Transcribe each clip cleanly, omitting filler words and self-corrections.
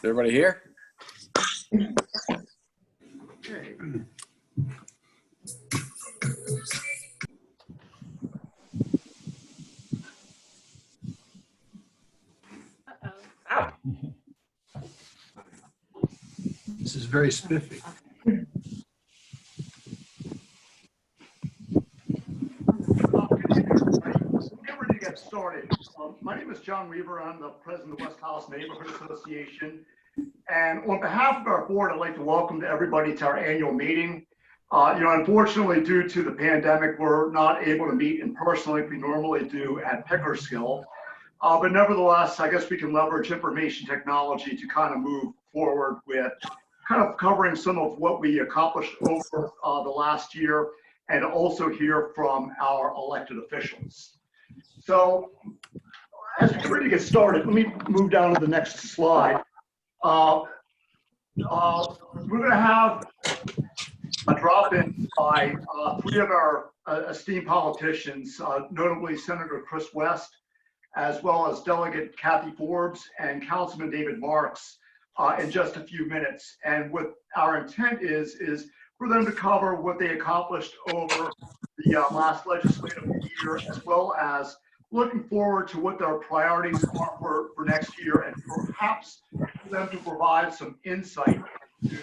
everybody here? Okay. This is very spiffy. Get ready to get started. My name is John Weaver. I'm the president of the West Towson Neighborhood Association. And on behalf of our board, I'd like to welcome everybody to our annual meeting. Unfortunately, due to the pandemic, we're not able to meet in person like we normally do at Pickersgill. But nevertheless, I guess we can leverage information technology to kind of move forward with kind of covering some of what we accomplished over the last year and also hear from our elected officials. So as we get ready to get started, let me move down to the next slide. We're going to have a drop-in by three of our esteemed politicians, notably Senator Chris West, as well as Delegate Forbes and Councilman David Marks in just a few minutes. And what our intent is for them to cover what they accomplished over the last legislative year, as well as looking forward to what their priorities are for next year, and perhaps for them to provide some insight into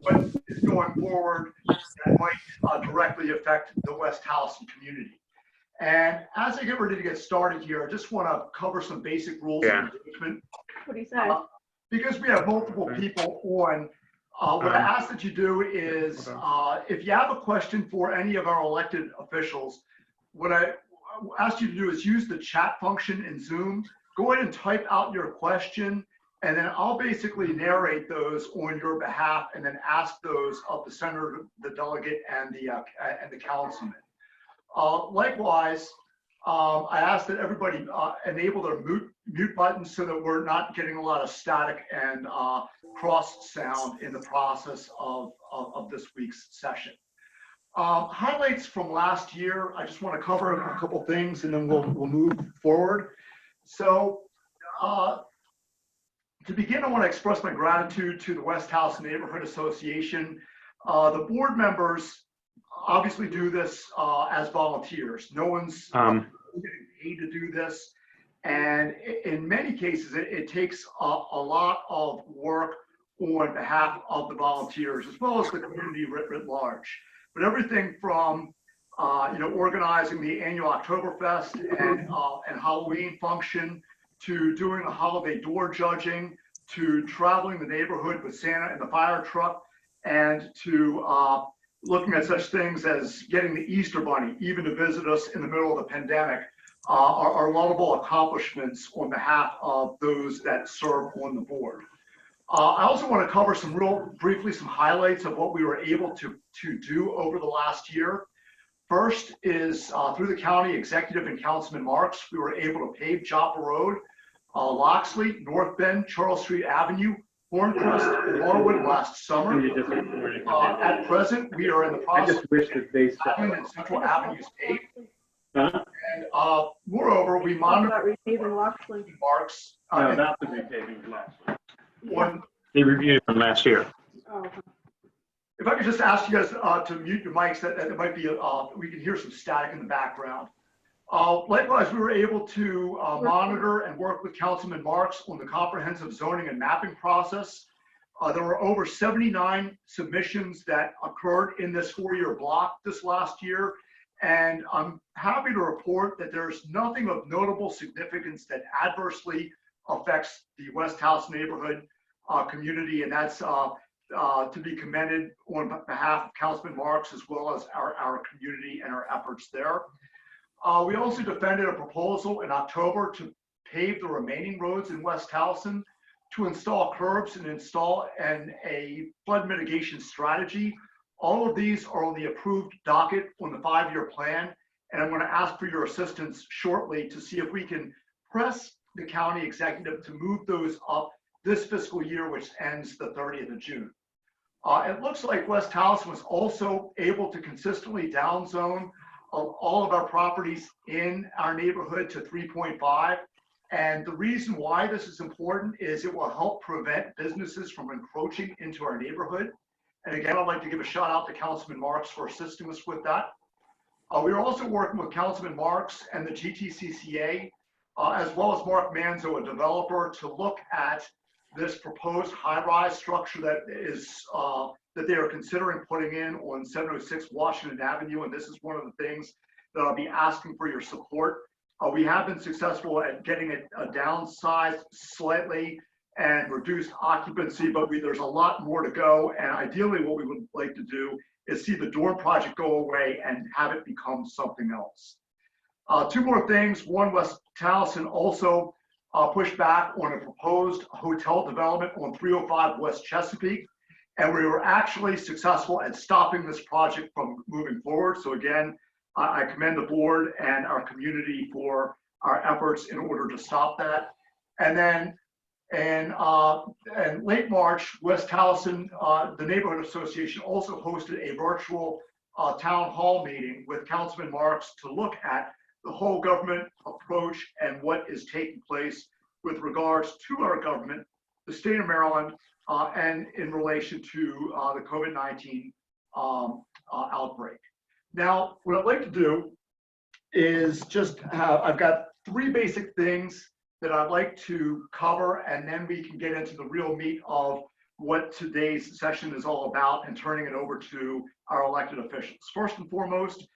what is going forward that might directly affect the West Towson community. And as I get ready to get started here, I just want to cover some basic rules of engagement. What do you say? Because we have multiple people on, what I ask that you do is, if you have a question for any of our elected officials, what I ask you to do is use the chat function in Zoom. Go ahead and type out your question, and then I'll basically narrate those on your behalf, and then ask those of the senator, the delegate, and the councilman. Likewise, I ask that everybody enable their mute button so that we're not getting a lot of static and cross sound in the process of this week's session. Highlights from last year, I just want to cover a couple things and then we'll move forward. So to begin, I want to express my gratitude to the West Towson Neighborhood Association. The board members obviously do this as volunteers. No one's getting paid to do this. And in many cases, it takes a lot of work on behalf of the volunteers, as well as the community writ large. But everything from organizing the annual Oktoberfest and Halloween function, to doing the holiday door judging, to traveling the neighborhood with Santa and the fire truck, and to looking at such things as getting the Easter Bunny even to visit us in the middle of the pandemic, are laudable accomplishments on behalf of those that serve on the board. I also want to cover briefly some highlights of what we were able to do over the last year. First is through the county executive and Councilman Marks, we were able to pave Joppa Road, Loxley, North Bend, Charles Street Avenue, Horncrest, and Norwood last summer. At present, we are in the process of having Central Avenues paved. And moreover, we monitor Marks. No, not the repaving of Loxley. One, They reviewed it from last year. Oh. if I could just ask you guys to mute your mics, that might be, we can hear some static in the background. Likewise, we were able to monitor and work with Councilman Marks on the comprehensive zoning and mapping process. There were over 79 submissions that occurred in this 4-year block this last year. And I'm happy to report that there's nothing of notable significance that adversely affects the West Towson neighborhood community. And that's to be commended on behalf of Councilman Marks, as well as our community and our efforts there. We also defended a proposal in October to pave the remaining roads in West Towson, to install curbs and install a flood mitigation strategy. All of these are on the approved docket on the 5-year plan, and I'm going to ask for your assistance shortly to see if we can press the county executive to move those up this fiscal year, which ends the 30th of June. It looks like West Towson was also able to consistently downzone all of our properties in our neighborhood to 3.5. And the reason why this is important is it will help prevent businesses from encroaching into our neighborhood. And again, I'd like to give a shout out to Councilman Marks for assisting us with that. We are also working with Councilman Marks and the GTCCA, as well as Mark Manzo, a developer, to look at this proposed high-rise structure that is that they are considering putting in on 706 Washington Avenue. And this is one of the things that I'll be asking for your support. We have been successful at getting it downsized slightly and reduced occupancy, but there's a lot more to go. And ideally, what we would like to do is see the dorm project go away and have it become something else. Two more things. One, West Towson also pushed back on a proposed hotel development on 305 West Chesapeake. And we were actually successful at stopping this project from moving forward. So again, I commend the board and our community for our efforts in order to stop that. And then in late March, West Towson, the Neighborhood Association, also hosted a virtual town hall meeting with Councilman Marks to look at the whole government approach and what is taking place with regards to our government, the state of Maryland, and in relation to the COVID-19 outbreak. Now, what I'd like to do is just I've got three basic things that I'd like to cover, and then we can get into the real meat of what today's session is all about and turning it over to our elected officials. First and foremost,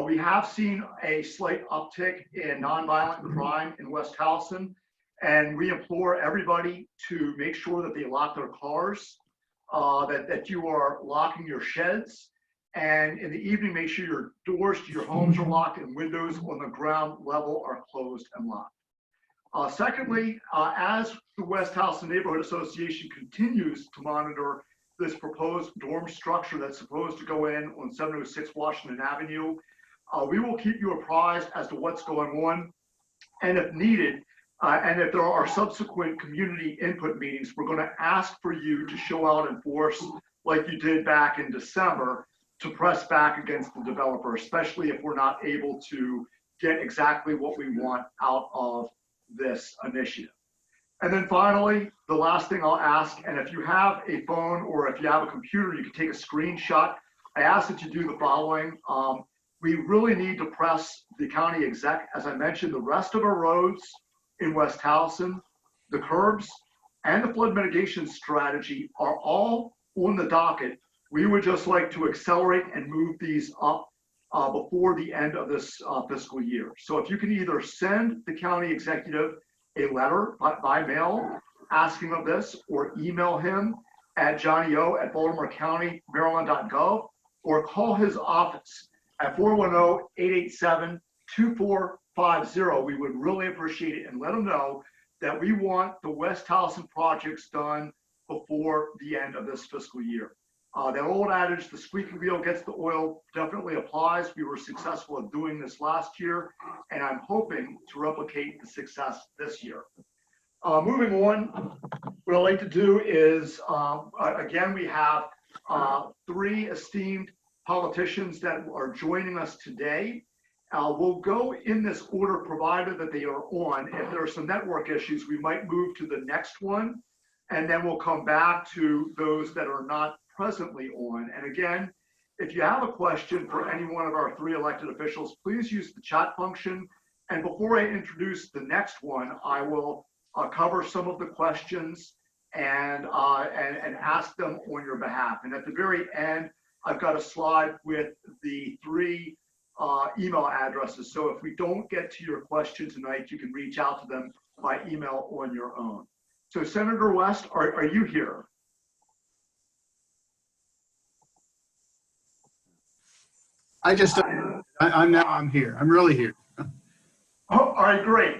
we have seen a slight uptick in nonviolent crime in West Towson, and we implore everybody to make sure that they lock their cars, that you are locking your sheds, and in the evening, make sure your doors to your homes are locked and windows on the ground level are closed and locked. Secondly, as the West Towson Neighborhood Association continues to monitor this proposed dorm structure that's supposed to go in on 706 Washington Avenue, we will keep you apprised as to what's going on. And if needed, and if there are subsequent community input meetings, we're going to ask for you to show out in force like you did back in December to press back against the developer, especially if we're not able to get exactly what we want out of this initiative. And then finally, the last thing I'll ask, and if you have a phone or if you have a computer, you can take a screenshot. I ask that you do the following. We really need to press the county exec, as I mentioned, the rest of our roads in West Towson, the curbs, and the flood mitigation strategy are all on the docket. We would just like to accelerate and move these up before the end of this fiscal year. So if you can either send the county executive a letter by mail asking of this, or email him at johnny@baltimorecountymaryland.gov, or call his office at 410-887-2450. We would really appreciate it, and let them know that we want the West Towson projects done before the end of this fiscal year. That old adage, the squeaky wheel gets the oil, definitely applies. We were successful at doing this last year, and I'm hoping to replicate the success this year. Moving on, what I'd like to do is, again, we have three esteemed politicians that are joining us today. We'll go in this order provided that they are on. If there are some network issues, we might move to the next one, and then we'll come back to those that are not presently on. And again, if you have a question for any one of our three elected officials, please use the chat function. And before I introduce the next one, I will cover some of the questions and ask them on your behalf. And at the very end, I've got a slide with the three email addresses. So if we don't get to your question tonight, you can reach out to them by email on your own. So Senator West, are you here? I'm here. I'm really here. Oh, all right, great.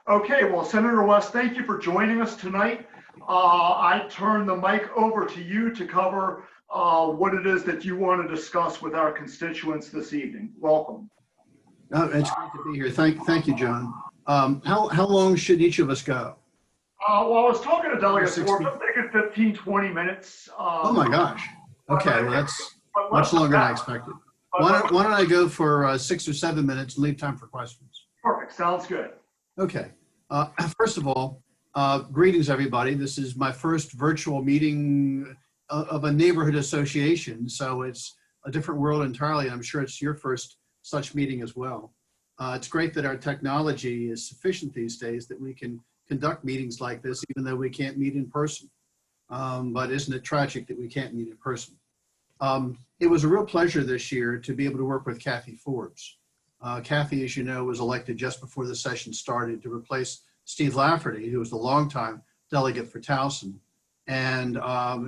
Okay, well, Senator West, thank you for joining us tonight. I turn the mic over to you to cover what it is that you want to discuss with our constituents this evening. Welcome. It's great to be here. Thank you, John. How long should each of us go? Well, I was talking to Delegate Forbes. I'm thinking 15, 20 minutes. Oh my gosh. Okay, well, that's much longer than I expected. Why don't I go for 6 or 7 minutes and leave time for questions? Perfect, sounds good. Okay. First of all, greetings, everybody. This is my first virtual meeting of a neighborhood association, so it's a different world entirely. I'm sure it's your first such meeting as well. It's great that our technology is sufficient these days that we can conduct meetings like this, even though we can't meet in person. But isn't it tragic that we can't meet in person? It was a real pleasure this year to be able to work with Kathy Forbes. Kathy, as you know, was elected just before the session started to replace Steve Lafferty, who was the longtime delegate for Towson. And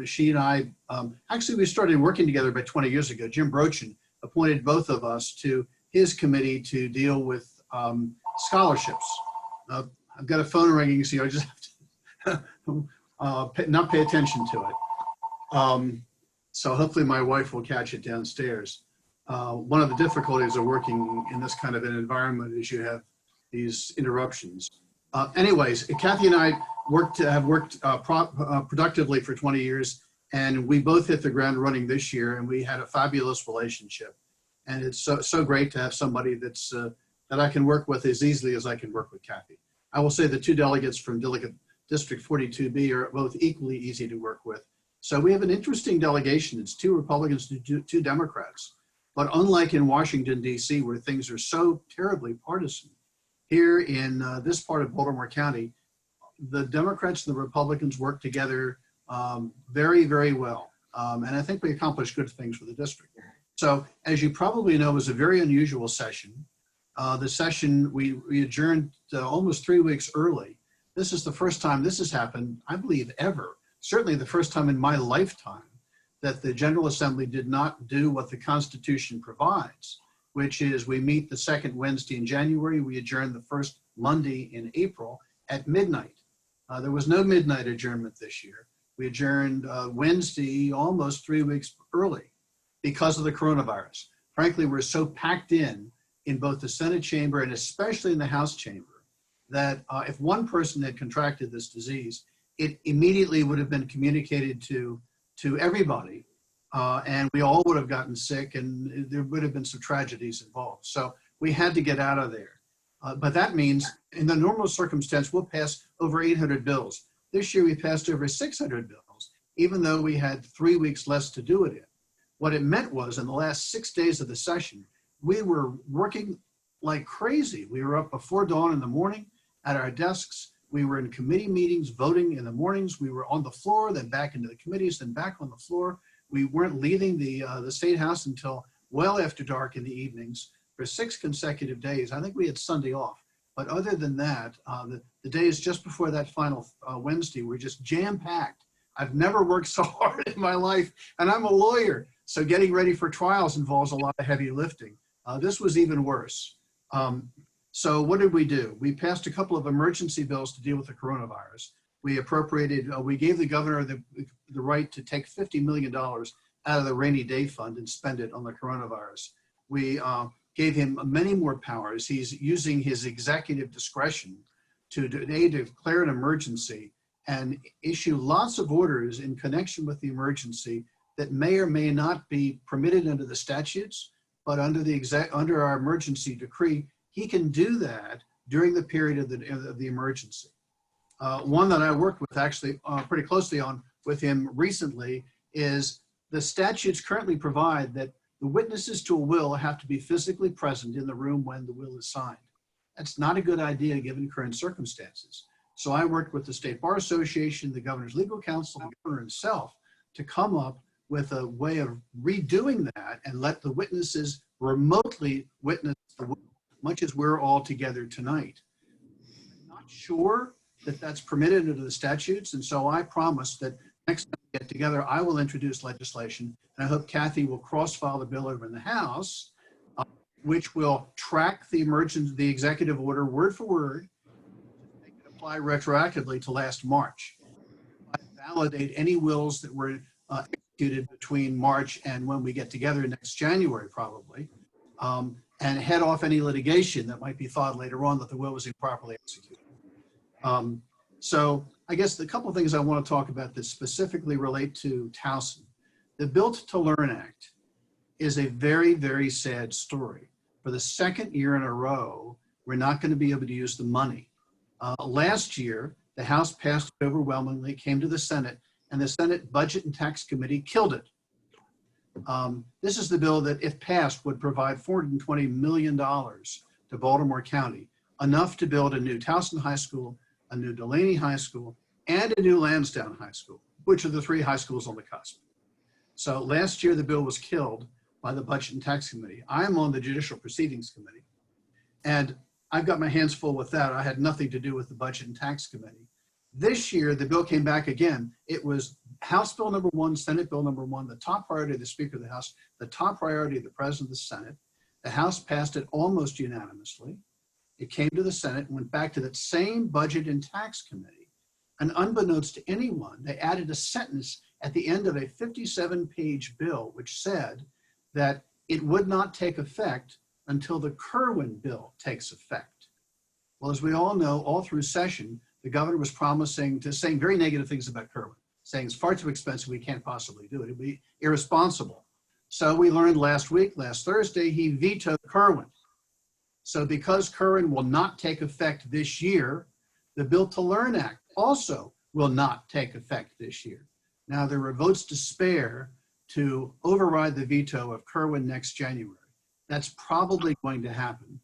she and I, actually we started working together about 20 years ago. Jim Brochin appointed both of us to his committee to deal with scholarships. I've got a phone ringing, so I just have to not pay attention to it. So hopefully my wife will catch it downstairs. One of the difficulties of working in this kind of an environment is you have these interruptions. Anyways, Kathy and I have worked productively for 20 years, and we both hit the ground running this year, and we had a fabulous relationship. And it's so great to have somebody that's that I can work with as easily as I can work with Kathy. I will say the two delegates from Delegate District 42B are both equally easy to work with. So we have an interesting delegation. It's 2 Republicans to 2 Democrats. But unlike in Washington, D.C., where things are so terribly partisan, here in this part of Baltimore County, the Democrats and the Republicans work together very, very well. And I think we accomplished good things for the district. So as you probably know, it was a very unusual session. The session, we adjourned almost 3 weeks early. This is the first time this has happened, I believe, ever. Certainly the first time in my lifetime that the General Assembly did not do what the Constitution provides, which is we meet the second Wednesday in January, we adjourn the first Monday in April at midnight. There was no midnight adjournment this year. We adjourned Wednesday almost 3 weeks early because of the coronavirus. Frankly, we're so packed in both the Senate chamber and especially in the House chamber that if one person had contracted this disease, it immediately would have been communicated to everybody, and we all would have gotten sick, and there would have been some tragedies involved. So we had to get out of there. But that means in the normal circumstance, we'll pass over 800 bills. This year we passed over 600 bills, even though we had 3 weeks less to do it in. What it meant was in the last 6 days of the session, we were working like crazy. We were up before dawn in the morning at our desks. We were in committee meetings, voting in the mornings. We were on the floor, then back into the committees, then back on the floor. We weren't leaving the State House until well after dark in the evenings for 6 consecutive days. I think we had Sunday off. But other than that, the days just before that final Wednesday were just jam-packed. I've never worked so hard in my life, and I'm a lawyer. So getting ready for trials involves a lot of heavy lifting. This was even worse. So what did we do? We passed a couple of emergency bills to deal with the coronavirus. We appropriated, we gave the governor the right to take $50 million out of the rainy day fund and spend it on the coronavirus. We gave him many more powers. He's using his executive discretion to declare an emergency and issue lots of orders in connection with the emergency that may or may not be permitted under the statutes, but under our emergency decree, he can do that during the period of the emergency. One that I worked with actually pretty closely on with him recently is the statutes currently provide that the witnesses to a will have to be physically present in the room when the will is signed. That's not a good idea given current circumstances. So I worked with the State Bar Association, the Governor's Legal Counsel, the Governor himself to come up with a way of redoing that and let the witnesses remotely witness the will, much as we're all together tonight. I'm not sure that that's permitted under the statutes, and so I promise that next time we get together, I will introduce legislation, and I hope Kathy will cross-file the bill over in the House, which will track the executive order word for word, to make it apply retroactively to last March. Validate any wills that were executed between March and when we get together next January, probably, and head off any litigation that might be filed later on that the will was improperly executed. So I guess the couple of things I want to talk about that specifically relate to Towson. The Built to Learn Act is a very, very sad story. For the second year in a row, we're not going to be able to use the money. Last year, the House passed it overwhelmingly, came to the Senate, and the Senate Budget and Tax Committee killed it. This is the bill that, if passed, would provide $420 million to Baltimore County, enough to build a new Towson High School, a new Delaney High School, and a new Lansdowne High School, which are the three high schools on the cusp. So last year, the bill was killed by the Budget and Tax Committee. I am on the Judicial Proceedings Committee, and I've got my hands full with that. I had nothing to do with the Budget and Tax Committee. This year, the bill came back again. It was House Bill number 1, Senate Bill number 1, the top priority of the Speaker of the House, the top priority of the President of the Senate. The House passed it almost unanimously. It came to the Senate and went back to that same Budget and Tax Committee. And unbeknownst to anyone, they added a sentence at the end of a 57-page bill, which said that it would not take effect until the Kerwin bill takes effect. Well, as we all know, all through session, the governor was saying very negative things about Kerwin, saying it's far too expensive, we can't possibly do it, it'd be irresponsible. So we learned last Thursday, he vetoed Kerwin. So because Kerwin will not take effect this year, the Built to Learn Act also will not take effect this year. Now there were votes to spare to override the veto of Kerwin next January. That's probably going to happen.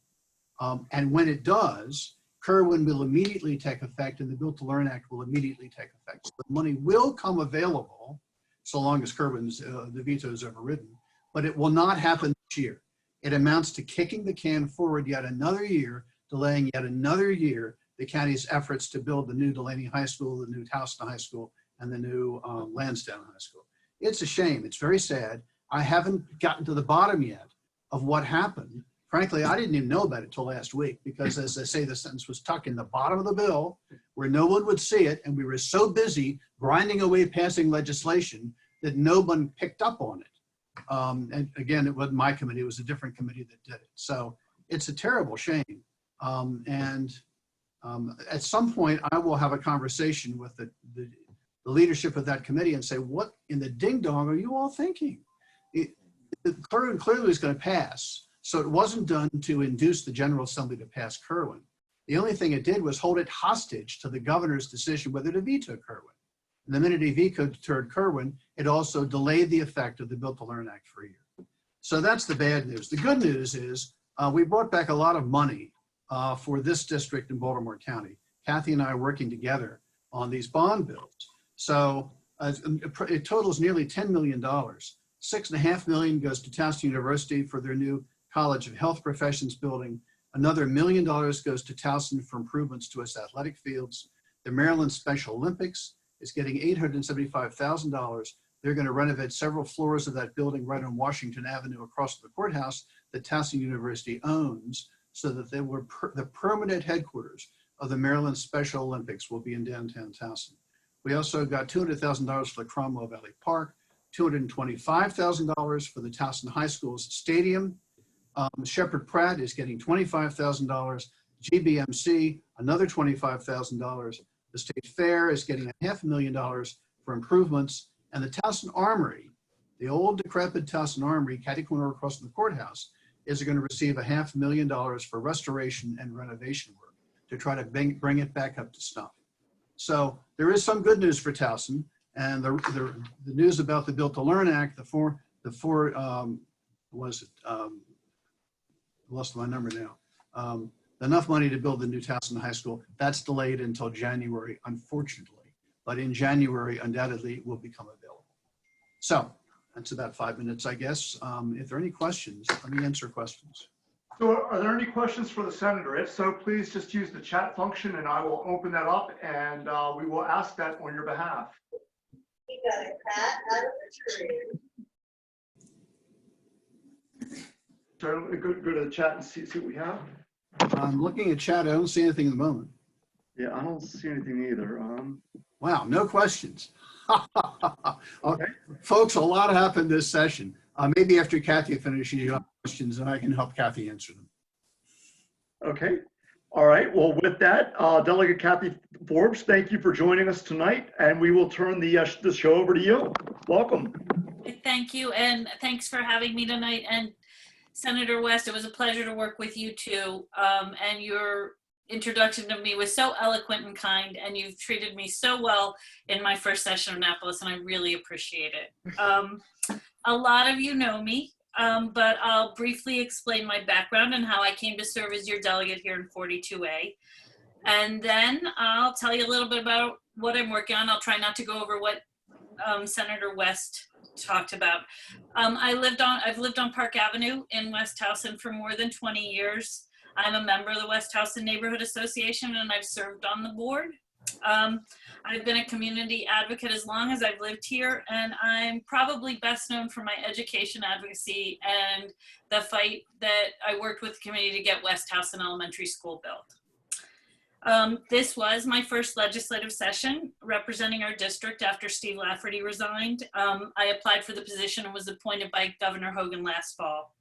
And when it does, Kerwin will immediately take effect and the Built to Learn Act will immediately take effect. So the money will come available so long as Kerwin's, the veto is overridden, but it will not happen this year. It amounts to kicking the can forward yet another year, delaying yet another year the county's efforts to build the new Delaney High School, the new Towson High School, and the new Lansdowne High School. It's a shame. It's very sad. I haven't gotten to the bottom yet of what happened. Frankly, I didn't even know about it till last week because, as I say, the sentence was tucked in the bottom of the bill where no one would see it, and we were so busy grinding away passing legislation that no one picked up on it. And again, it wasn't my committee, it was a different committee that did it. So it's a terrible shame. At some point, I will have a conversation with the leadership of that committee and say, what in the ding dong are you all thinking? Kerwin clearly is going to pass. So it wasn't done to induce the General Assembly to pass Kerwin. The only thing it did was hold it hostage to the governor's decision whether to veto Kerwin. And the minute he vetoed Kerwin, it also delayed the effect of the Built to Learn Act for a year. So that's the bad news. The good news is we brought back a lot of money for this district in Baltimore County. Kathy and I are working together on these bond bills. So it totals nearly $10 million. $6.5 million goes to Towson University for their new College of Health Professions building. Another $1 million goes to Towson for improvements to its athletic fields. The Maryland Special Olympics is getting $875,000. They're going to renovate several floors of that building right on Washington Avenue across the courthouse that Towson University owns, so that they were the permanent headquarters of the Maryland Special Olympics will be in downtown Towson. We also got $200,000 for the Cromwell Valley Park, $225,000 for the Towson High School's stadium. Shepherd Pratt is getting $25,000. GBMC, another $25,000. The State Fair is getting $500,000 for improvements. And the Towson Armory, the old decrepit Towson Armory, catty corner across from the courthouse, is going to receive $500,000 for restoration and renovation work to try to bring it back up to snuff. So there is some good news for Towson, and the news about the Built to Learn Act, lost my number now. Enough money to build the new Towson High School, that's delayed until January, unfortunately. But in January, undoubtedly, it will become available. So that's about 5 minutes, I guess. If there are any questions, let me answer questions. So are there any questions for the senator? If so, please just use the chat function and I will open that up and we will ask that on your behalf. You got a cat out of the tree. So go to the chat and see what we have. I'm looking at chat. I don't see anything at the moment. Yeah, I don't see anything either. Wow, no questions. Okay. Folks, a lot happened this session. Maybe after Kathy finishes, you have questions and I can help Kathy answer them. Okay. All right. Well, with that, Delegate Kathy Forbes, thank you for joining us tonight, and we will turn the show over to you. Welcome. Thank you, and thanks for having me tonight. And Senator West, it was a pleasure to work with you too. And your introduction to me was so eloquent and kind, and you've treated me so well in my first session in Annapolis, and I really appreciate it. A lot of you know me, but I'll briefly explain my background and how I came to serve as your delegate here in 42A. And then I'll tell you a little bit about what I'm working on. I'll try not to go over what Senator West talked about. I've lived on Park Avenue in West Towson for more than 20 years. I'm a member of the West Towson Neighborhood Association, and I've served on the board. I've been a community advocate as long as I've lived here, and I'm probably best known for my education advocacy and the fight that I worked with the community to get West Towson Elementary School built. This was my first legislative session representing our district after Steve Lafferty resigned. I applied for the position and was appointed by Governor Hogan last fall.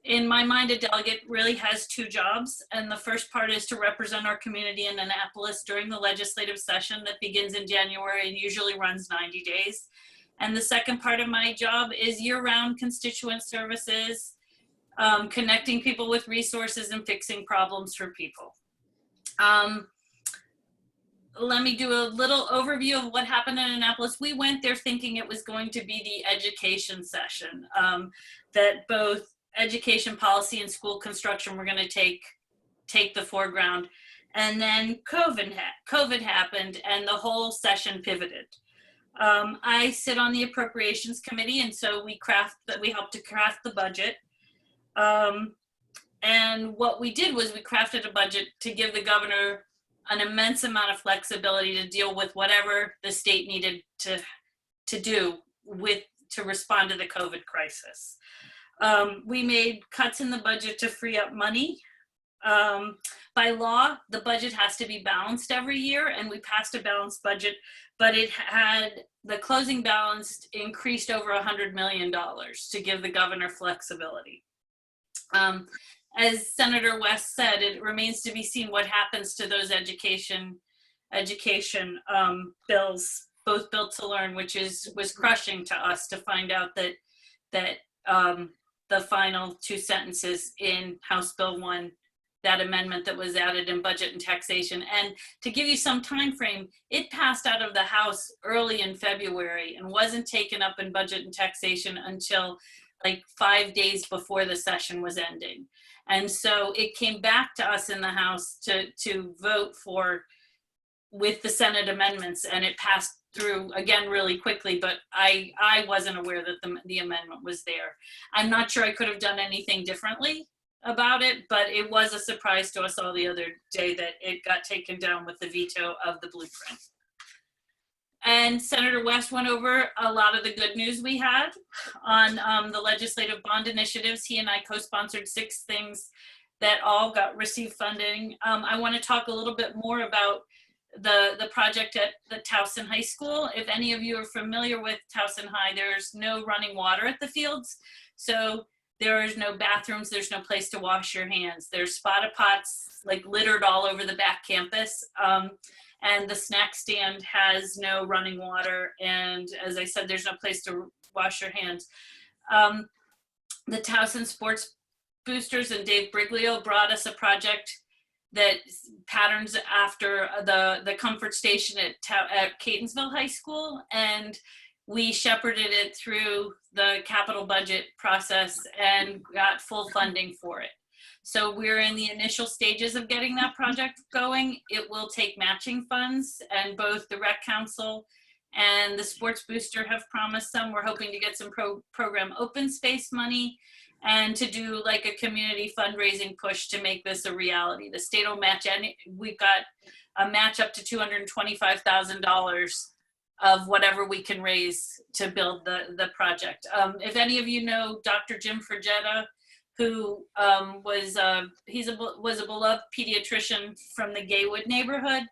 In my mind, a delegate really has two jobs, and the first part is to represent our community in Annapolis during the legislative session that begins in January and usually runs 90 days. And the second part of my job is year-round constituent services, connecting people with resources and fixing problems for people. Let me do a little overview of what happened in Annapolis. We went there thinking it was going to be the education session, that both education policy and school construction were going to take the foreground. And then COVID happened and the whole session pivoted. I sit on the appropriations committee, and so we helped to craft the budget. And what we did was we crafted a budget to give the governor an immense amount of flexibility to deal with whatever the state needed to do to respond to the COVID crisis. We made cuts in the budget to free up money. By law, the budget has to be balanced every year, and we passed a balanced budget, but the closing balance increased over $100 million to give the governor flexibility. As Senator West said, it remains to be seen what happens to those education bills, both Built to Learn, which was crushing to us to find out that the final two sentences in House Bill 1, that amendment that was added in budget and taxation. And to give you some time frame, it passed out of the House early in February and wasn't taken up in budget and taxation until like 5 days before the session was ending. And so it came back to us in the House to vote for with the Senate amendments, and it passed through again really quickly, but I wasn't aware that the amendment was there. I'm not sure I could have done anything differently about it, but it was a surprise to us all the other day that it got taken down with the veto of the blueprint. And Senator West went over a lot of the good news we had on the legislative bond initiatives. He and I co-sponsored 6 things that all received funding. I want to talk a little bit more about the project at the Towson High School. If any of you are familiar with Towson High, there's no running water at the fields. So there is no bathrooms, there's no place to wash your hands. There's spotted pots like littered all over the back campus. And the snack stand has no running water. And as I said, there's no place to wash your hands. The Towson Sports Boosters and Dave Briglio brought us a project that patterns after the comfort station at Catonsville High School. And we shepherded it through the capital budget process and got full funding for it. So we're in the initial stages of getting that project going. It will take matching funds, and both the Rec Council and the Sports Booster have promised some. We're hoping to get some program open space money and to do like a community fundraising push to make this a reality. The state will match we've got a match up to $225,000 of whatever we can raise to build the project. If any of you know Dr. Jim Fragetta, who was a beloved pediatrician from the Gaywood neighborhood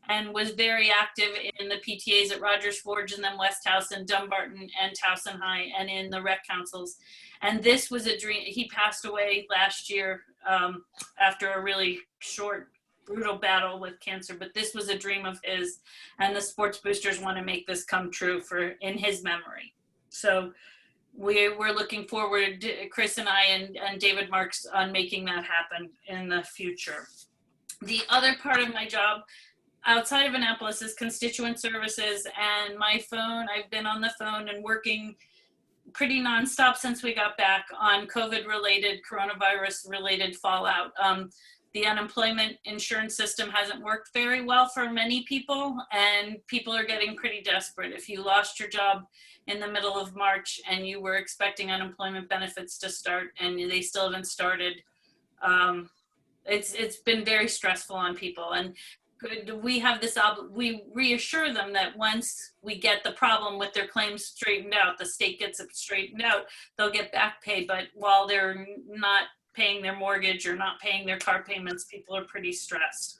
and was very active in the PTAs at Rogers Forge and then West Towson, Dumbarton, and Towson High, and in the rec councils. And this was a dream. He passed away last year after a really short, brutal battle with cancer, but this was a dream of his, and the Sports Boosters want to make this come true in his memory. So we're looking forward, Chris and I and David Marks, on making that happen in the future. The other part of my job outside of Annapolis is constituent services, and my phone, I've been on the phone and working pretty nonstop since we got back on COVID-related, coronavirus-related fallout. The unemployment insurance system hasn't worked very well for many people, and people are getting pretty desperate. If you lost your job in the middle of March and you were expecting unemployment benefits to start and they still haven't started, it's been very stressful on people. And we have this, we reassure them that once we get the problem with their claims straightened out, the state gets it straightened out, they'll get back pay. But while they're not paying their mortgage or not paying their car payments, people are pretty stressed.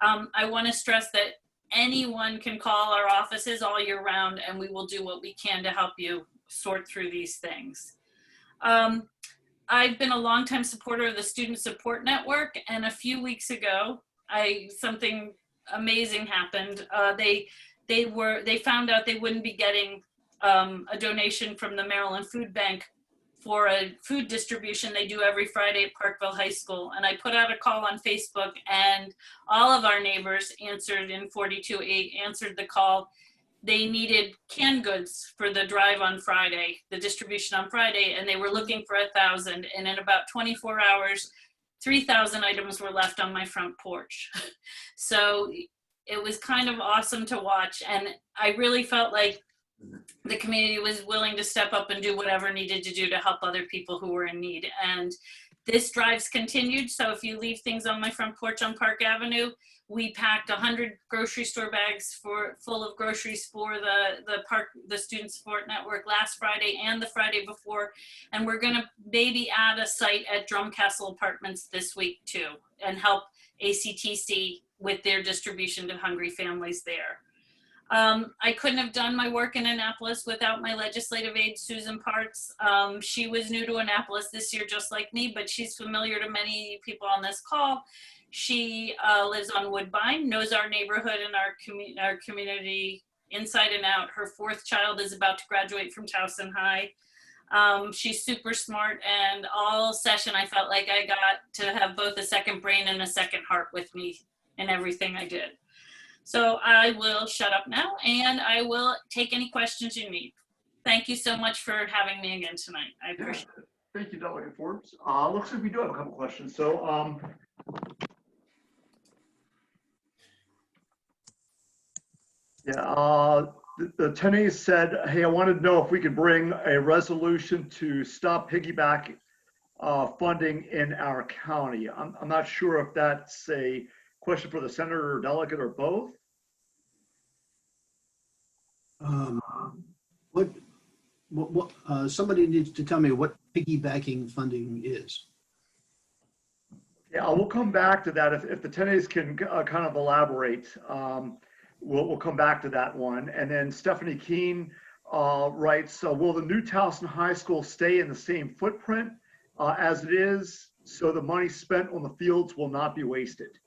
I want to stress that anyone can call our offices all year round, and we will do what we can to help you sort through these things. I've been a longtime supporter of the Student Support Network, and a few weeks ago, something amazing happened. They found out they wouldn't be getting a donation from the Maryland Food Bank for a food distribution they do every Friday at Parkville High School. And I put out a call on Facebook, and all of our neighbors answered in 42-8, answered the call. They needed canned goods for the drive on Friday, the distribution on Friday, and they were looking for 1,000. And in about 24 hours, 3,000 items were left on my front porch. So it was kind of awesome to watch. And I really felt like the community was willing to step up and do whatever needed to do to help other people who were in need. And this drive's continued. So if you leave things on my front porch on Park Avenue, we packed 100 grocery store bags full of groceries for the Student Support Network last Friday and the Friday before. And we're gonna maybe add a site at Drumcastle Apartments this week too, and help ACTC with their distribution to hungry families there. I couldn't have done my work in Annapolis without my legislative aide, Susan Parts. She was new to Annapolis this year, just like me, but she's familiar to many people on this call. She lives on Woodbine, knows our neighborhood and our community inside and out. Her 4th child is about to graduate from Towson High. She's super smart, and all session I felt like I got to have both a second brain and a second heart with me in everything I did. So I will shut up now, and I will take any questions you need. Thank you so much for having me again tonight. I appreciate it. Thank you, Delegate Forbes. Looks like we do have a couple questions. So the attendees said, hey, I wanted to know if we could bring a resolution to stop piggyback funding in our county. I'm not sure if that's a question for the senator or delegate or both. Somebody needs to tell me what piggybacking funding is. Yeah, we'll come back to that. If the attendees can kind of elaborate, we'll come back to that one. And then Stephanie Keene writes, will the new Towson High School stay in the same footprint as it is, so the money spent on the fields will not be wasted?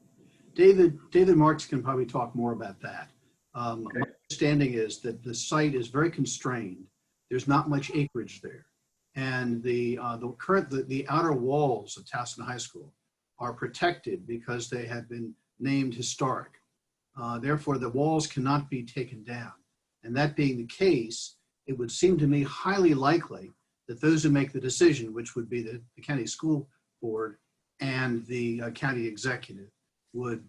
David Marks can probably talk more about that. Okay. My understanding is that the site is very constrained. There's not much acreage there. And the outer walls of Towson High School are protected because they have been named historic. Therefore, the walls cannot be taken down. And that being the case, it would seem to me highly likely that those who make the decision, which would be the county school board and the county executive, would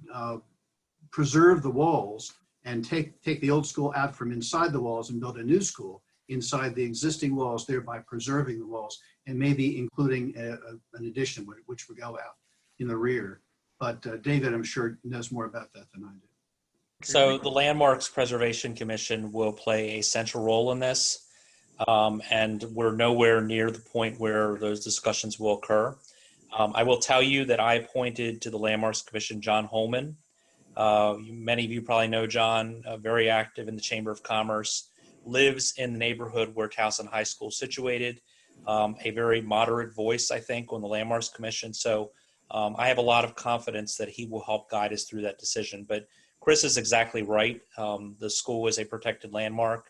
preserve the walls and take the old school out from inside the walls and build a new school inside the existing walls, thereby preserving the walls and maybe including an addition which would go out in the rear. But David, I'm sure, knows more about that than I do. So the Landmarks Preservation Commission will play a central role in this, and we're nowhere near the point where those discussions will occur. I will tell you that I appointed to the Landmarks Commission John Holman. Many of you probably know John, very active in the Chamber of Commerce, lives in the neighborhood where Towson High School is situated, a very moderate voice, I think, on the Landmarks Commission. So I have a lot of confidence that he will help guide us through that decision. But Chris is exactly right. The school is a protected landmark.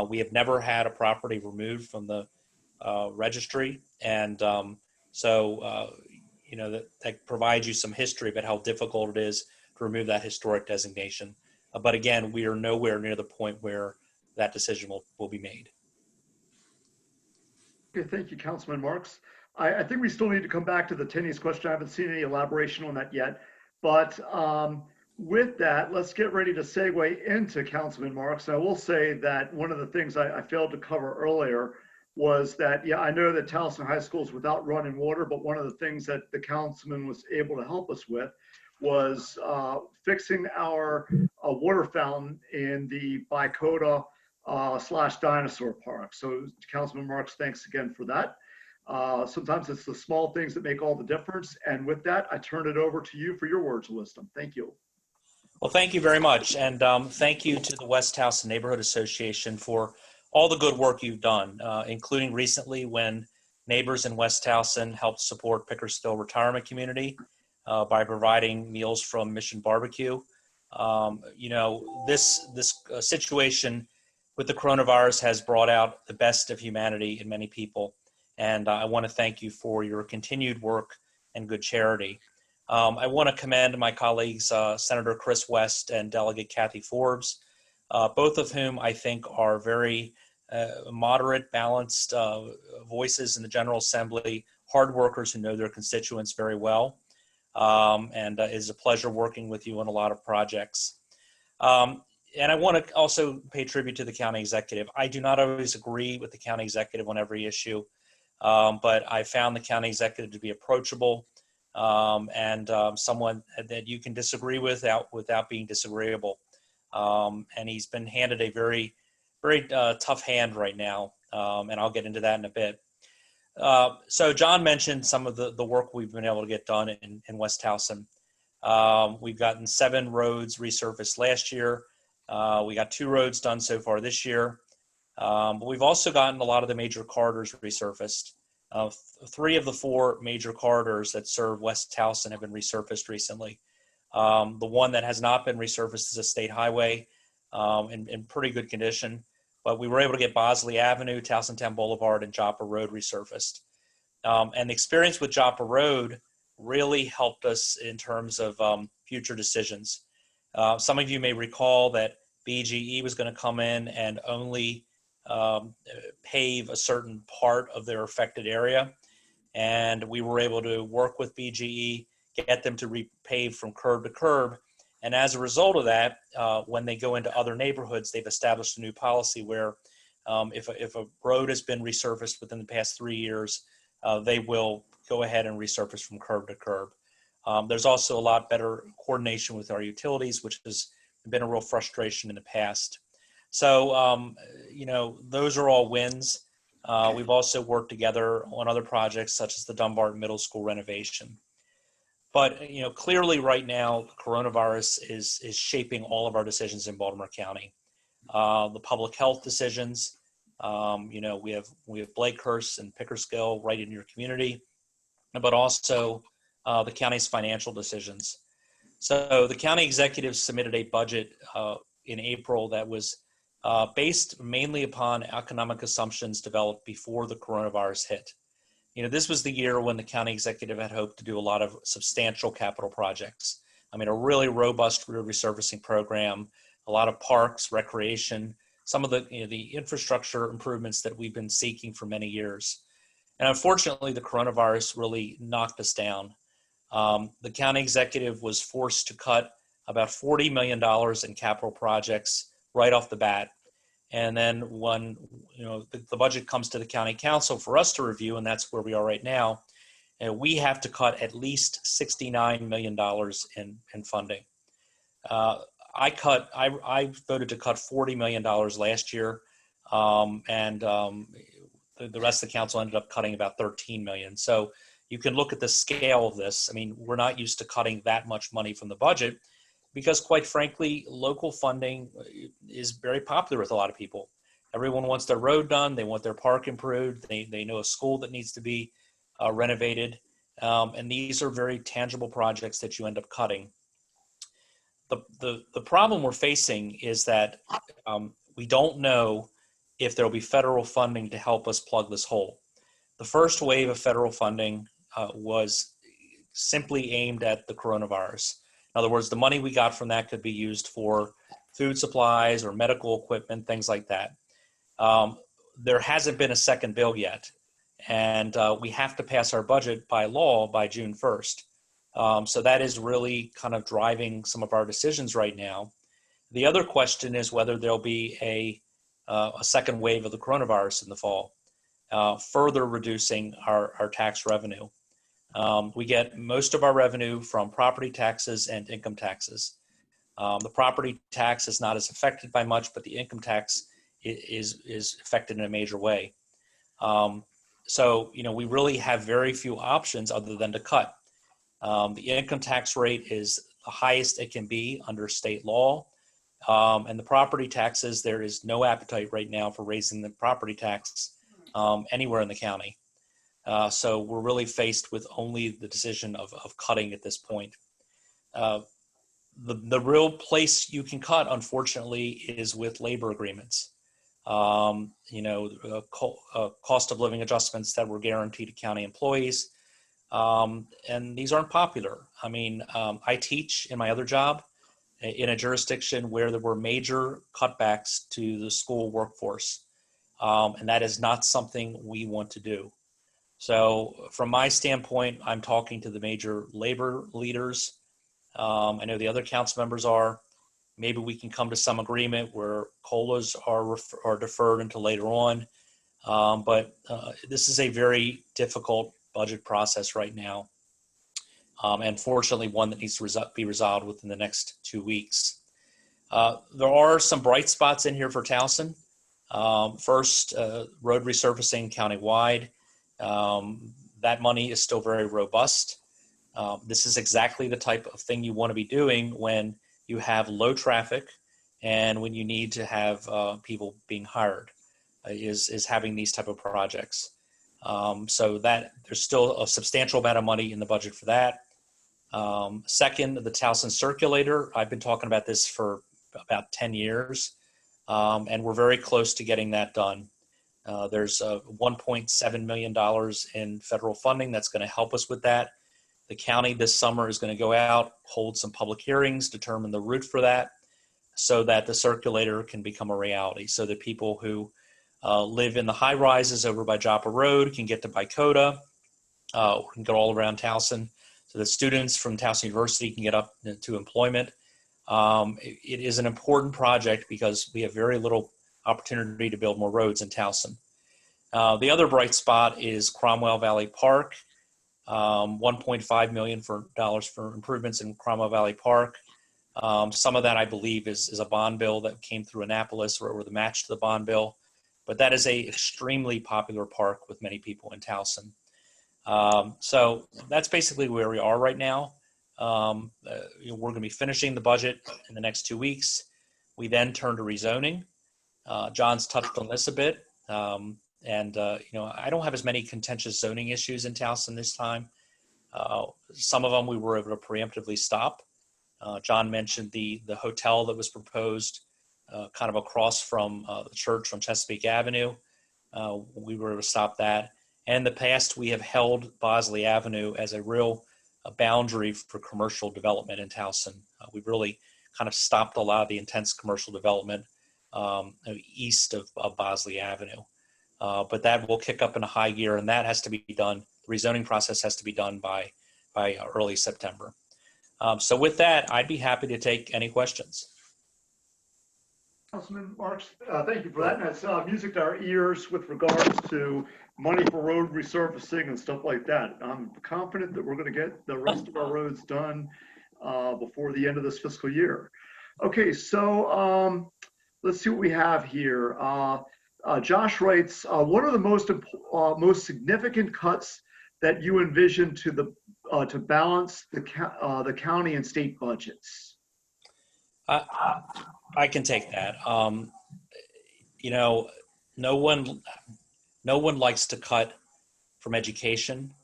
We have never had a property removed from the registry. And that provides you some history about how difficult it is to remove that historic designation. But again, we are nowhere near the point where that decision will be made. Okay, thank you, Councilman Marks. I think we still need to come back to the tennis question. I haven't seen any elaboration on that yet. But with that, let's get ready to segue into Councilman Marks. I will say that one of the things I failed to cover earlier was that, yeah, I know that Towson High School is without running water, but one of the things that the councilman was able to help us with was fixing our water fountain in the Bicota / Dinosaur Park. So Councilman Marks, thanks again for that. Sometimes it's the small things that make all the difference. And with that, I turn it over to you for your words of wisdom. Thank you. Well, thank you very much. And thank you to the West Towson Neighborhood Association for all the good work you've done, including recently when neighbors in West Towson helped support Pickersgill Retirement Community by providing meals from Mission Barbecue. This situation with the coronavirus has brought out the best of humanity in many people. And I want to thank you for your continued work and good charity. I want to commend my colleagues, Senator Chris West and Delegate Kathy Forbes, both of whom I think are very moderate, balanced voices in the General Assembly, hard workers who know their constituents very well. And it is a pleasure working with you on a lot of projects. And I want to also pay tribute to the county executive. I do not always agree with the county executive on every issue, but I found the county executive to be approachable and someone that you can disagree with without being disagreeable. And he's been handed a very, very tough hand right now, and I'll get into that in a bit. So John mentioned some of the work we've been able to get done in West Towson. We've gotten 7 roads resurfaced last year. We got 2 roads done so far this year. But we've also gotten a lot of the major corridors resurfaced. 3 of the 4 major corridors that serve West Towson have been resurfaced recently. The one that has not been resurfaced is a state highway in pretty good condition. But we were able to get Bosley Avenue, Towson Town Boulevard, and Joppa Road resurfaced. And the experience with Joppa Road really helped us in terms of future decisions. Some of you may recall that BGE was going to come in and only pave a certain part of their affected area. And we were able to work with BGE, get them to repave from curb to curb. And as a result of that, when they go into other neighborhoods, they've established a new policy where if a road has been resurfaced within the past 3 years, they will go ahead and resurface from curb to curb. There's also a lot better coordination with our utilities, which has been a real frustration in the past. So, those are all wins. We've also worked together on other projects such as the Dunbar Middle School renovation. But, clearly right now, coronavirus is shaping all of our decisions in Baltimore County. The public health decisions, we have Blakehurst and Pickersgill right in your community, but also the county's financial decisions. So the county executive submitted a budget in April that was based mainly upon economic assumptions developed before the coronavirus hit. This was the year when the county executive had hoped to do a lot of substantial capital projects. I mean, a really robust resurfacing program, a lot of parks, recreation, some of the infrastructure improvements that we've been seeking for many years. And unfortunately, the coronavirus really knocked us down. The county executive was forced to cut about $40 million in capital projects right off the bat. And then when the budget comes to the county council for us to review, and that's where we are right now, we have to cut at least $69 million in funding. I voted to cut $40 million last year, and the rest of the council ended up cutting about $13 million. So you can look at the scale of this. I mean, we're not used to cutting that much money from the budget because, quite frankly, local funding is very popular with a lot of people. Everyone wants their road done. They want their park improved. They know a school that needs to be renovated. And these are very tangible projects that you end up cutting. The problem we're facing is that we don't know if there will be federal funding to help us plug this hole. The first wave of federal funding was simply aimed at the coronavirus. In other words, the money we got from that could be used for food supplies or medical equipment, things like that. There hasn't been a second bill yet, and we have to pass our budget by law by June 1st. So that is really kind of driving some of our decisions right now. The other question is whether there'll be a second wave of the coronavirus in the fall, further reducing our tax revenue. We get most of our revenue from property taxes and income taxes. The property tax is not as affected by much, but the income tax is affected in a major way. So, we really have very few options other than to cut. The income tax rate is the highest it can be under state law. And the property taxes, there is no appetite right now for raising the property tax anywhere in the county. So we're really faced with only the decision of cutting at this point. The real place you can cut, unfortunately, is with labor agreements. Cost of living adjustments that were guaranteed to county employees. And these aren't popular. I mean, I teach in my other job in a jurisdiction where there were major cutbacks to the school workforce. And that is not something we want to do. So from my standpoint, I'm talking to the major labor leaders. I know the other council members are. Maybe we can come to some agreement where COLAs are deferred until later on. But this is a very difficult budget process right now. And fortunately, one that needs to be resolved within the next 2 weeks. There are some bright spots in here for Towson. First, road resurfacing countywide. That money is still very robust. This is exactly the type of thing you want to be doing when you have low traffic and when you need to have people being hired, is having these type of projects. So that there's still a substantial amount of money in the budget for that. Second, the Towson Circulator. I've been talking about this for about 10 years, and we're very close to getting that done. There's $1.7 million in federal funding that's going to help us with that. The county this summer is going to go out, hold some public hearings, determine the route for that, so that the circulator can become a reality, so that people who live in the high rises over by Joppa Road can get to Bicota, can go all around Towson, so that students from Towson University can get up to employment. It is an important project because we have very little opportunity to build more roads in Towson. The other bright spot is Cromwell Valley Park. $1.5 million for improvements in Cromwell Valley Park. Some of that, I believe, is a bond bill that came through Annapolis or the match to the bond bill. But that is a extremely popular park with many people in Towson. So that's basically where we are right now. We're going to be finishing the budget in the next 2 weeks. We then turn to rezoning. John's touched on this a bit. I don't have as many contentious zoning issues in Towson this time. Some of them we were able to preemptively stop. John mentioned the hotel that was proposed kind of across from the church on Chesapeake Avenue. We were able to stop that. And in the past, we have held Bosley Avenue as a real boundary for commercial development in Towson. We've really kind of stopped a lot of the intense commercial development east of Bosley Avenue. But that will kick up in a high gear, and that has to be done. The rezoning process has to be done by early September. So with that, I'd be happy to take any questions. Councilman Marks, thank you for that. And that's music to our ears with regards to money for road resurfacing and stuff like that. I'm confident that we're going to get the rest of our roads done before the end of this fiscal year. Okay, so let's see what we have here. Josh writes, what are the most significant cuts that you envision to balance the county and state budgets? I can take that. No one likes to cut from education.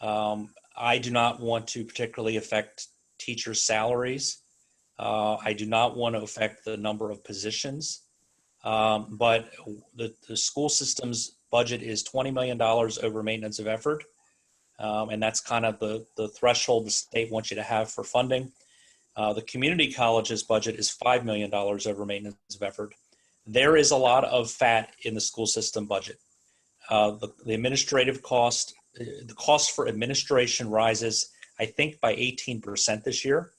I do not want to particularly affect teachers' salaries. I do not want to affect the number of positions. But the school system's budget is $20 million over maintenance of effort. And that's kind of the threshold the state wants you to have for funding. The community college's budget is $5 million over maintenance of effort. There is a lot of fat in the school system budget. The administrative cost, the cost for administration rises, I think, by 18% this year.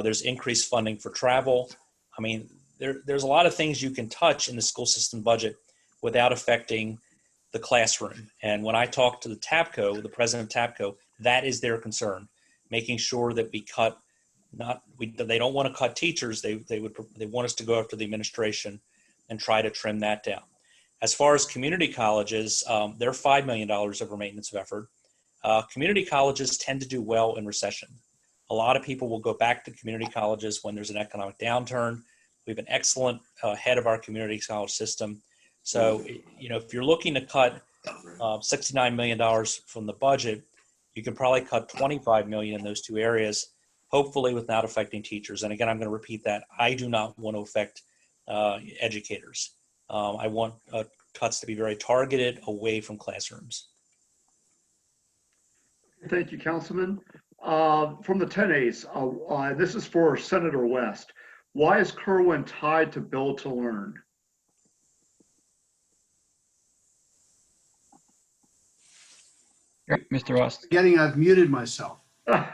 There's increased funding for travel. I mean, there's a lot of things you can touch in the school system budget without affecting the classroom. And when I talk to the TAPCO, the president of TAPCO, that is their concern, making sure that we cut they don't want to cut teachers. They want us to go after the administration and try to trim that down. As far as community colleges, they're $5 million over maintenance of effort. Community colleges tend to do well in recession. A lot of people will go back to community colleges when there's an economic downturn. We have an excellent head of our community college system. So, if you're looking to cut $69 million from the budget, you can probably cut $25 million in those two areas, hopefully without affecting teachers. And again, I'm going to repeat that. I do not want to affect educators. I want cuts to be very targeted away from classrooms. Thank you, Councilman. From the 10As, this is for Senator West. Why is Kerwin tied to Build to Learn? Mr. West. I've muted myself.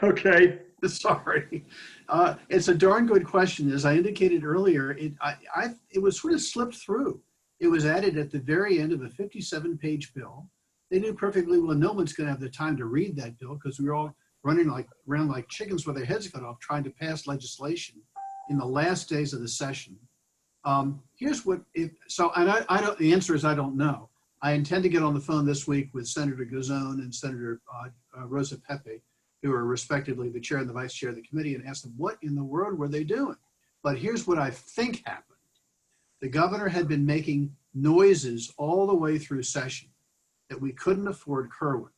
Okay. Sorry. It's a darn good question. As I indicated earlier, it was sort of slipped through. It was added at the very end of a 57-page bill. They knew perfectly well no one's going to have the time to read that bill because we were all running around like chickens with their heads cut off trying to pass legislation in the last days of the session. Here's what the answer is I don't know. I intend to get on the phone this week with Senator Guzon and Senator Rosa Pepe, who are respectively the chair and the vice chair of the committee, and ask them what in the world were they doing. But here's what I think happened. The governor had been making noises all the way through session that we couldn't afford Kerwin,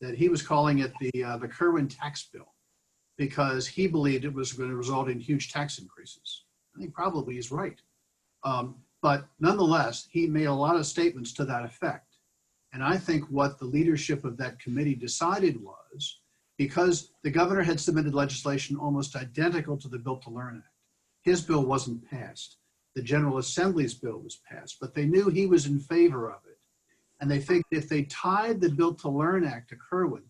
that he was calling it the Kerwin tax bill because he believed it was going to result in huge tax increases. I think probably he's right. But nonetheless, he made a lot of statements to that effect. And I think what the leadership of that committee decided was, because the governor had submitted legislation almost identical to the Build to Learn Act, his bill wasn't passed. The General Assembly's bill was passed, but they knew he was in favor of it. And they figured if they tied the Build to Learn Act to Kerwin,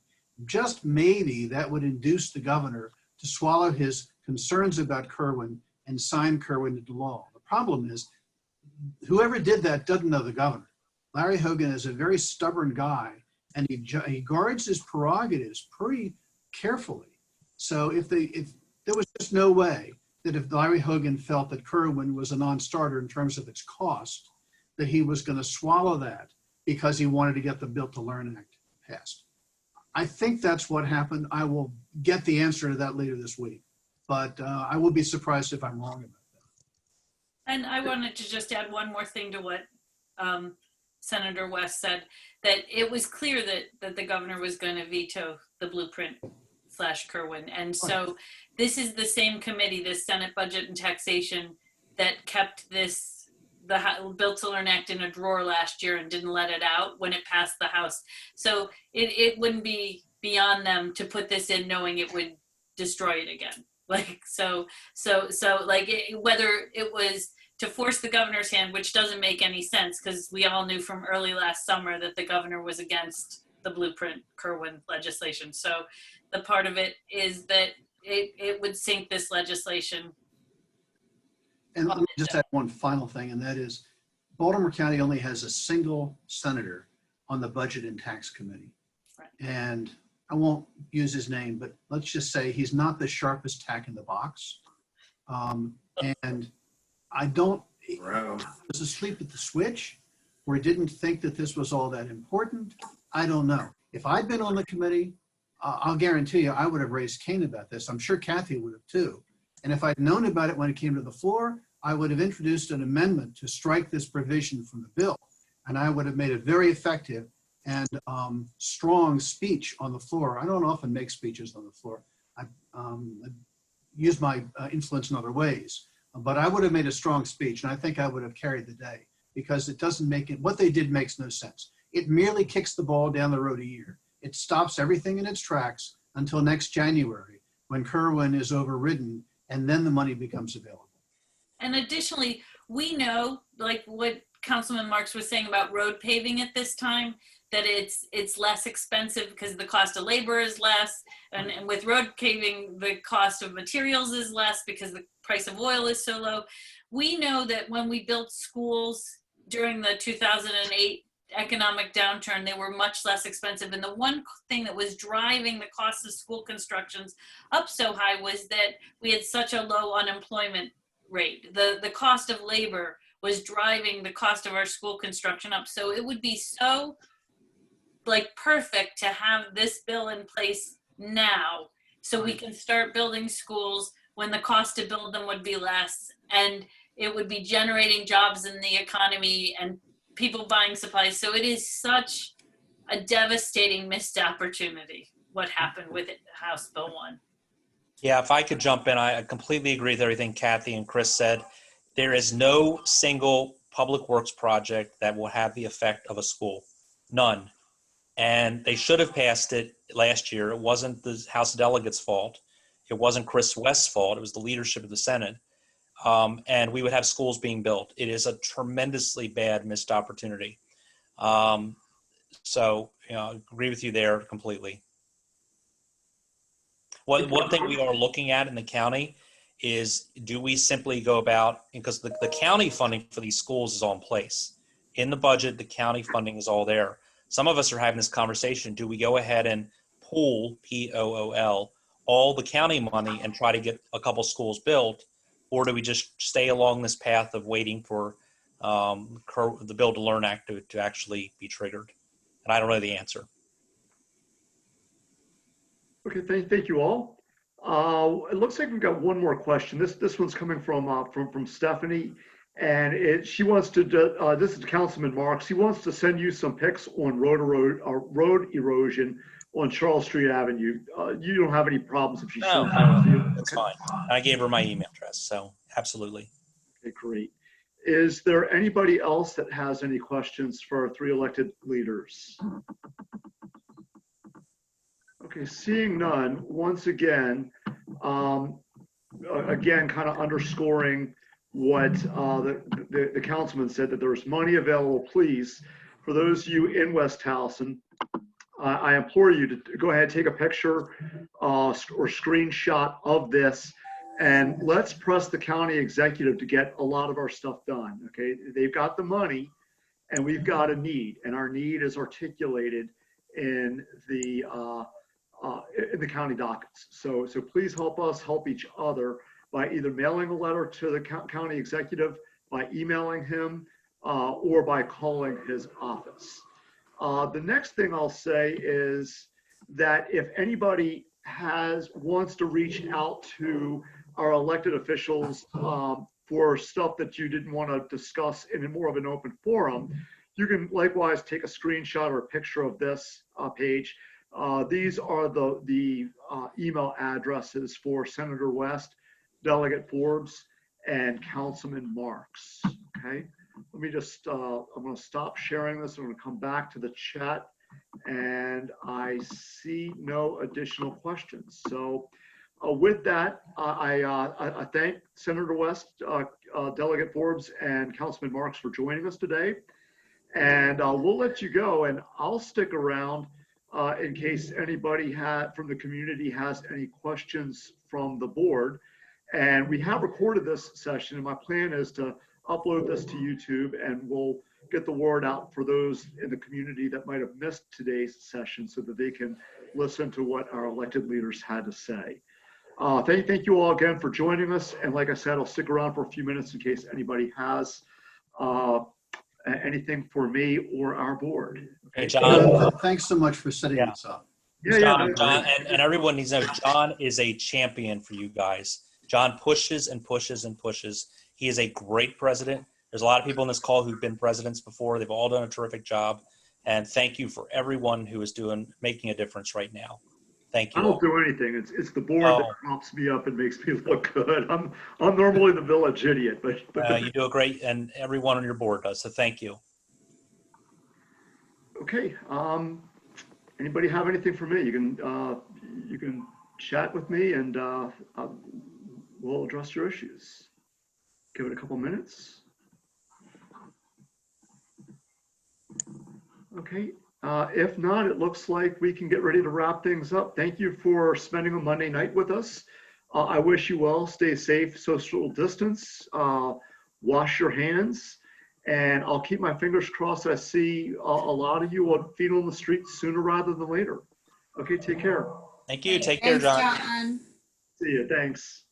just maybe that would induce the governor to swallow his concerns about Kerwin and sign Kerwin into law. The problem is, whoever did that doesn't know the governor. Larry Hogan is a very stubborn guy, and he guards his prerogatives pretty carefully. So if there was just no way that if Larry Hogan felt that Kerwin was a non-starter in terms of its cost, that he was going to swallow that because he wanted to get the Build to Learn Act passed. I think that's what happened. I will get the answer to that later this week, but I will be surprised if I'm wrong about that. And I wanted to just add one more thing to what Senator West said, that it was clear that the governor was going to veto the blueprint / Kerwin. And so this is the same committee, the Senate Budget and Taxation, that kept the Build to Learn Act in a drawer last year and didn't let it out when it passed the House. So it wouldn't be beyond them to put this in knowing it would destroy it again. Whether it was to force the governor's hand, which doesn't make any sense because we all knew from early last summer that the governor was against the blueprint Kerwin legislation. So the part of it is that it would sink this legislation. And let me just add one final thing, and that is Baltimore County only has a single senator on the Budget and Tax Committee. Right. And I won't use his name, but let's just say he's not the sharpest tack in the box. And I don't, was asleep at the switch or didn't think that this was all that important. I don't know. If I'd been on the committee, I'll guarantee you I would have raised Cain about this. I'm sure Kathy would have too. And if I'd known about it when it came to the floor, I would have introduced an amendment to strike this provision from the bill. And I would have made a very effective and strong speech on the floor. I don't often make speeches on the floor. I use my influence in other ways. But I would have made a strong speech, and I think I would have carried the day because it doesn't make it, what they did makes no sense. It merely kicks the ball down the road a year. it stops everything in its tracks until next January, when Kerwin is overridden, and then the money becomes available. And additionally, we know, like what Councilman Marks was saying about road paving at this time, that it's less expensive because the cost of labor is less. And with road paving, the cost of materials is less because the price of oil is so low. We know that when we built schools during the 2008 economic downturn, they were much less expensive. And the one thing that was driving the cost of school constructions up so high was that we had such a low unemployment rate. The cost of labor was driving the cost of our school construction up. So it would be so like perfect to have this bill in place now so we can start building schools when the cost to build them would be less, and it would be generating jobs in the economy and people buying supplies. So it is such a devastating missed opportunity what happened with House Bill 1. Yeah, if I could jump in, I completely agree with everything Kathy and Chris said. There is no single public works project that will have the effect of a school. None. And they should have passed it last year. It wasn't the House of Delegates' fault. It wasn't Chris West's fault. It was the leadership of the Senate. And we would have schools being built. It is a tremendously bad missed opportunity. So, I agree with you there completely. One thing we are looking at in the county is, do we simply go about, because the county funding for these schools is all in place. In the budget, the county funding is all there. Some of us are having this conversation. Do we go ahead and pool, P-O-O-L, all the county money and try to get a couple schools built? Or do we just stay along this path of waiting for the Build to Learn Act to actually be triggered? And I don't know the answer. Okay, thank you all. It looks like we've got one more question. This one's coming from Stephanie, and she wants to. This is Councilman Marks. He wants to send you some pics on road erosion on Charles Street Avenue. You don't have any problems if she sends that to you? That's fine. I gave her my email address, so absolutely. Okay, great. Is there anybody else that has any questions for our three elected leaders? Okay, seeing none, once again, kind of underscoring what the councilman said, that there is money available. Please, for those of you in West Towson, I implore you to go ahead, take a picture or screenshot of this, and let's press the county executive to get a lot of our stuff done. Okay, they've got the money, and we've got a need, and our need is articulated in the county dockets. So please help us help each other by either mailing a letter to the county executive, by emailing him, or by calling his office. The next thing I'll say is that if anybody wants to reach out to our elected officials for stuff that you didn't want to discuss in more of an open forum, you can likewise take a screenshot or a picture of this page. These are the email addresses for Senator West, Delegate Forbes, and Councilman Marks. Okay, let me just, I'm going to stop sharing this. I'm going to come back to the chat, and I see no additional questions. So with that, I thank Senator West, Delegate Forbes, and Councilman Marks for joining us today. And we'll let you go, and I'll stick around in case anybody from the community has any questions from the board. And we have recorded this session, and my plan is to upload this to YouTube, and we'll get the word out for those in the community that might have missed today's session so that they can listen to what our elected leaders had to say. Thank you all again for joining us. And like I said, I'll stick around for a few minutes in case anybody has anything for me or our board. Hey, John. Thanks so much for setting this up. John, and everyone needs to know, John is a champion for you guys. John pushes and pushes and pushes. He is a great president. There's a lot of people in this call who've been presidents before. They've all done a terrific job. And thank you for everyone who is making a difference right now. Thank you. I don't do anything. It's the board that props me up and makes me look good. I'm normally the village idiot, but you do a great, and everyone on your board does. So thank you. Okay. Anybody have anything for me? You can chat with me and we'll address your issues. Give it a couple minutes. Okay. If not, it looks like we can get ready to wrap things up. Thank you for spending a Monday night with us. I wish you well. Stay safe, social distance, wash your hands, and I'll keep my fingers crossed. I see a lot of you on feet on the street sooner rather than later. Okay, take care. Thank you. Take care, Thanks, John. John. See you. Thanks.